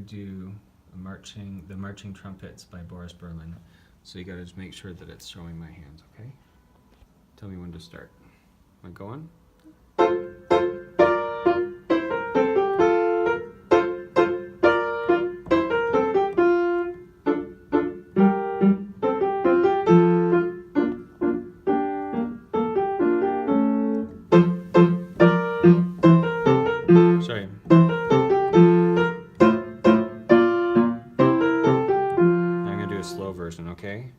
do the Marching Trumpets by Boris Berlin. So you gotta just make sure that it's showing my hands, okay? Tell me when to start. Am I going? Sorry. I'm gonna do a slow version, okay?